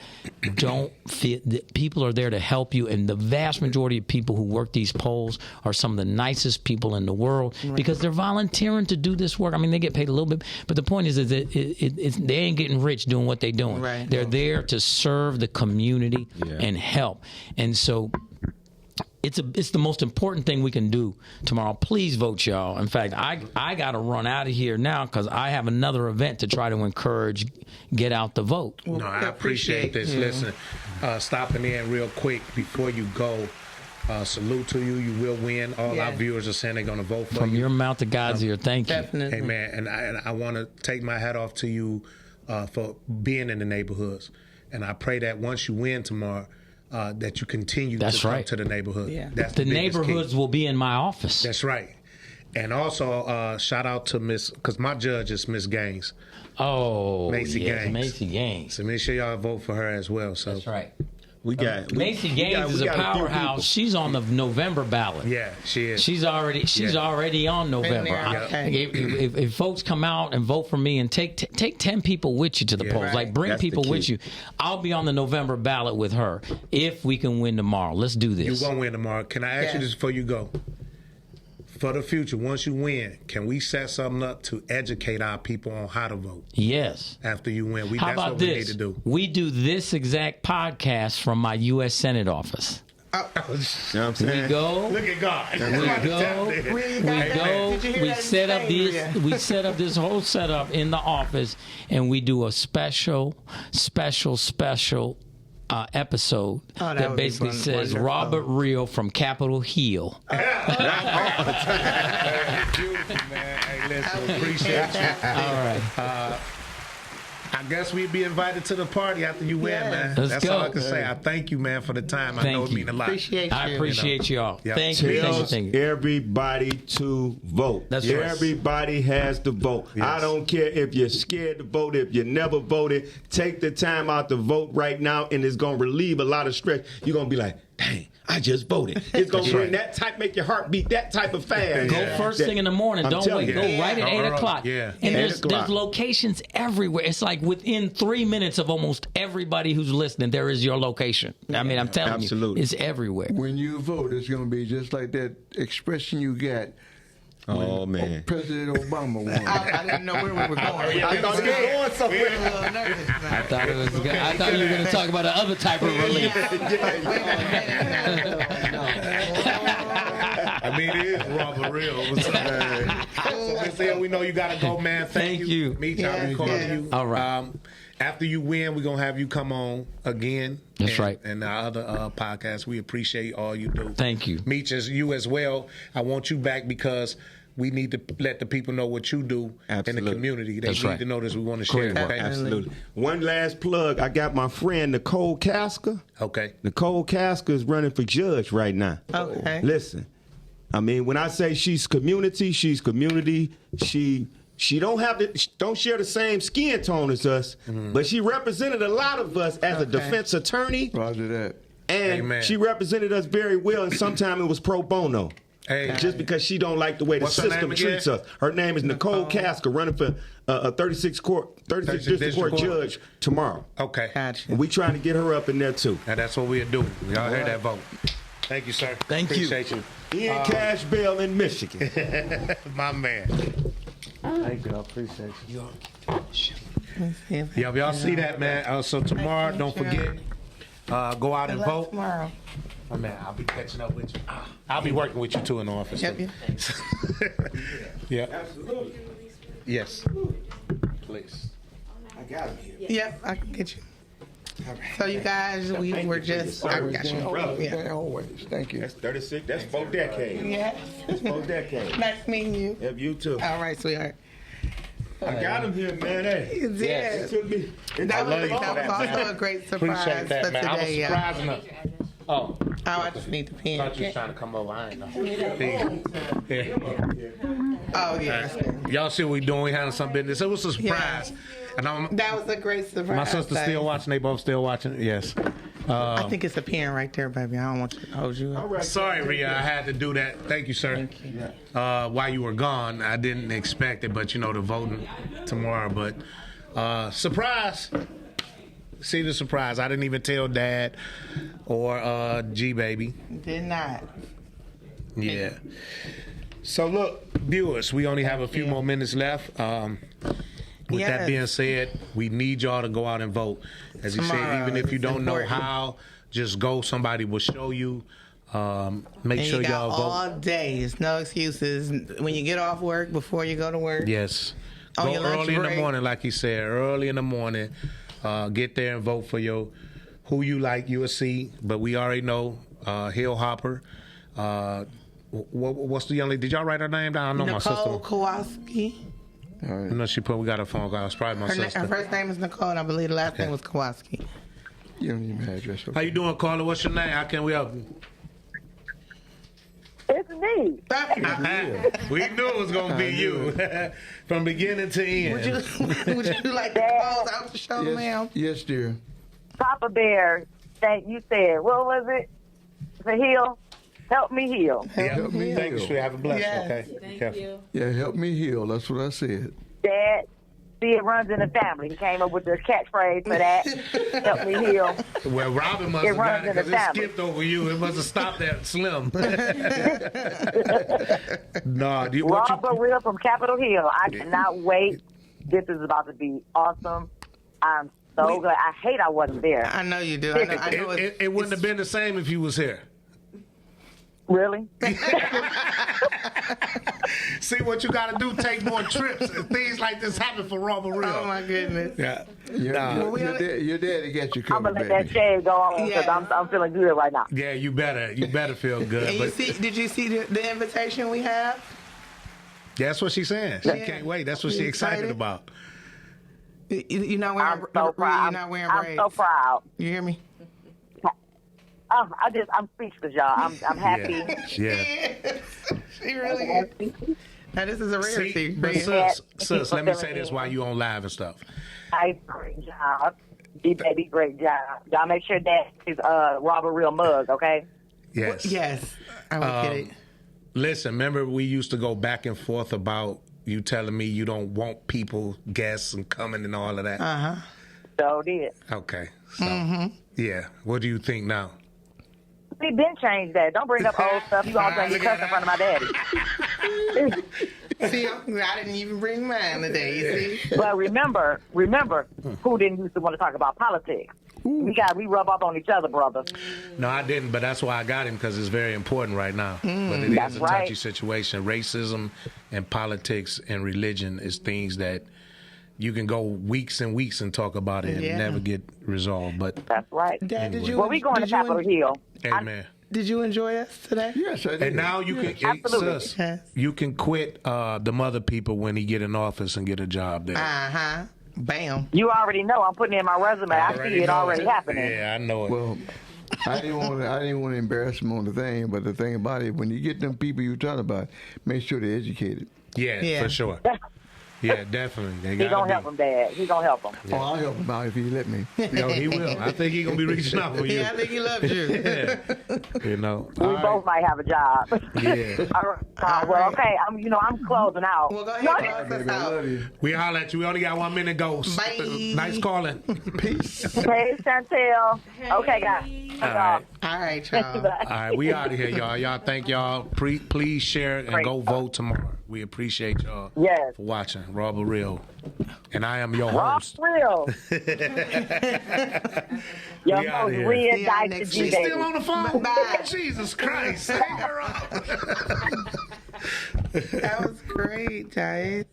Don't feel people are there to help you. And the vast majority of people who work these polls are some of the nicest people in the world because they're volunteering to do this work. I mean, they get paid a little bit. But the point is that they ain't getting rich doing what they're doing. Right. They're there to serve the community and help. And so it's the most important thing we can do tomorrow. Please vote, y'all. In fact, I got to run out of here now because I have another event to try to encourage get out the vote. No, I appreciate this. Listen, stopping in real quick before you go. Salute to you. You will win. All our viewers are saying they're going to vote for you. From your mouth to God's ear. Thank you. Definitely. Hey, man, and I want to take my hat off to you for being in the neighborhoods. And I pray that once you win tomorrow, that you continue to come to the neighborhood. Yeah. That's the biggest neighborhoods key. will be in my office. That's right. And also, shout out to Miss, because my judge is Miss Gaines. Oh, Macy Gaines. Macy Gaines. So make sure y'all vote for her as well. So that's right. Macy Gaines is a powerhouse. She's on the November ballot. Yeah, she is. She's already on November. If folks come out and vote for me and take 10 people with you to the polls, like bring people with you, I'll be on the November ballot with her if we can win tomorrow. Let's do this. You're going to win tomorrow. Can I ask you this before you go? For the future, once you win, can we set something up to educate our people on how to vote? Yes. After you win. How that's about what this? we need to do. We do this exact podcast from my U.S. Senate office. You know what I'm saying? We go. Look at God. We set up this. We set up this whole setup in the office, and we do a special episode that basically says RawbutReal from Capitol Hill. Beautiful, man. Hey, listen, appreciate you. All right. I guess we'd be invited to the party after you win, man. Let's go. All I can say. I thank you, man, for the time. I know it means a lot. I appreciate y'all. Yep. Thank you. Everybody to vote. That's right. Everybody has to vote. Yes. I don't care if you're scared to vote, if you never voted. Take the time out to vote right now, and it's going to relieve a lot of stress. You're going to be like, dang, I just voted. It's going to bring that type, make your heart beat that type of fast. Go first thing in the morning. Don't wait. Go right at 8 o'clock. Yeah. And there's locations everywhere. It's like within 3 minutes of almost everybody who's listening, there is your location. I mean, I'm telling you, it's everywhere. When you vote, it's going to be just like that expression you got. Oh, man. President Obama won. I didn't know where we were going. I thought he was going somewhere. I thought you were going to talk about the other type of relief. I mean, it is RawbutReal. So, Miss Hill, we know you got to go, man. Thank you. Meet y'all. I'll be calling you. All right. After you win, we're going to have you come on again. That's right. And our other podcasts. We appreciate all you do. Thank you. Meet you as well. I want you back because we need to let the people know what you do in the community. They need to know this. We want to share it. Okay? Absolutely. One last plug. I got my friend Nicole Kasker. Okay. Nicole Kasker is running for judge right now. Okay. Listen, I mean, when I say she's community. She don't share the same skin tone as us, but she represented a lot of us as a defense attorney. Roger that. And she represented us very well, and sometimes it was pro bono. Hey. Just because she don't like the way the system treats us. Her name is Nicole Kasker, running for a 36 District Court judge tomorrow. Okay. Gotcha. And we trying to get her up in there too. And that's what we'll do. Y'all heard that vote. Thank you, sir. Appreciate you. Ian Cash Bell in Michigan. My man. Thank you. I appreciate you. Yeah, y'all see that, man. So tomorrow, don't forget, go out and vote. Tomorrow. Oh, man, I'll be catching up with you. I'll be working with you, too, in the office. Yep. Yeah. Absolutely. Yes. Please. I got him here. Yep, I can get you. So you guys, we were just. I got you. Yeah, always. Thank you. That's 36. That's 4 decades. Yeah. That's 4 decades. Nice meeting you. Yep, you too. All right, sweetheart. I got him here, man. Hey. You did. It took me. That was also a great surprise Appreciate that, for man. I was today. surprising her. Oh. I just need the pen. I thought you was trying to come over. I ain't know. Yeah. Oh, yeah. Y'all see what we doing? We handling some business. It was a surprise. Yeah. And that was a great surprise. My sister's still watching. They both still watching. Yes. I think it's a pen right there, baby. I don't want you to hold you up. Right. Sorry, Rhea. I had to do that. Thank you, sir. Thank you. While you were gone, I didn't expect it, but the voting tomorrow. But surprise. See the surprise. I didn't even tell Dad or G Baby. Did not. Yeah. So look, viewers, we only have a few more minutes left. With that being said, we need y'all to go out and vote. As you said, even if you don't know how, just go. Somebody will show you. Make and sure you got y'all vote. all day. It's no excuses. When you get off work, before you go to work. Yes. On Go your lunch early in the break. morning, like he said. Early in the morning. Get there and vote for who you like. You will see. But we already know Hill Harper. What's the young lady? Did y'all write her name down? I know my sister. Nicole Kowalski. All right. No, we got a phone call. It's probably my sister. Her first name is Nicole, and I believe the last name was Kowalski. You don't need my address. Okay. How you doing, Carla? What's your name? How can we help you? It's me. We knew it was gonna be you from beginning to end. Would you like to close out the show, ma'am? Yes, dear. Papa Bear, you said, what was it? For heal? Help me heal. Help me heal. Thank you, sweet. Have a blessed. Yes. Okay. Thank Careful. you. Yeah, help me heal. That's what I said. Dad, see, it runs in the family. He came up with the catchphrase for that. Help me heal. Well, Robin must have got it because it skipped over you. It must have stopped at Slim. No, RawbutReal from Capitol Hill. I cannot wait. This is about to be awesome. I'm so glad. I hate I wasn't there. I know you do. I know it wouldn't have been the same if you was here. Really? See what you got to do? Take more trips. Things like this happen for RawbutReal. Oh my goodness. Yeah. Your daddy got you I'm covered, gonna let that baby. shade go on because Yeah. I'm feeling good right now. Yeah, you better feel good. And But did you see the invitation we have? that's what she's saying. She Yeah. can't wait. That's what she's excited about. You're not wearing. I'm so proud. You're not wearing I'm braids. so proud. You hear me? I'm speechless, y'all. I'm happy. Yeah. She really is. Now this is a rarity. See, but sis, let me say this while you on live and stuff. Great job. D-Baby, great job. Y'all make sure that is RawbutReal mug, okay? Yes. Yes. I will get it. Listen, remember we used to go back and forth about you telling me you don't want people, guests, and coming and all of that. Uh-huh. So did. Okay. So, yeah. What do you think now? See, Ben changed that. Don't bring up old stuff. You always bring your cuss in front of my daddy. See, I didn't even bring mine today, you see? But remember, who didn't used to want to talk about politics? We rub up on each other, brother. No, I didn't, but that's why I got him, because it's very important right now. But it is That's a right. touchy situation. Racism and politics and religion is things that you can go weeks and weeks and talk about it and never get resolved. But That's right. Dad, Anyway. did you? Well, we going to did you Capitol Hill. amen. Did you enjoy us today? Yes, I did. And now you can, Absolutely. sis, Yes. you can quit them other people when he get in office and get a job there. Uh-huh. Bam. You already know. I'm putting it in my resume. I see it already happening. Yeah, I know it. Well, I didn't want to embarrass him on the thing, but the thing about it, when you get them people you're talking about, make sure they're educated. Yeah, for sure. Yeah, definitely. He gonna help him, Dad. He gonna help him. Oh, I'll help him out if he let me. Yo, he will. I think he gonna be reaching out for you. Yeah, I think he loves you. Yeah. You know. We All both might have a job. Yeah. All right. Well, okay. I'm closing out. Well, go ahead. No, Close us Baby, I out. love you. We holler at you. We only got 1 minute to go. Bye. Nice calling. Peace. Hey, Chantel. Okay, guys. All right. All right, y'all. All right, we out of here, y'all. Y'all thank y'all. Please share and Great. go vote tomorrow. We appreciate y'all Yes. for watching RawbutReal. And I am your host. RawbutReal. Your We outta most here. real See y'all dice next to week. baby. Still on the phone? Bye. Jesus Christ. Hang her up. That was great, guys.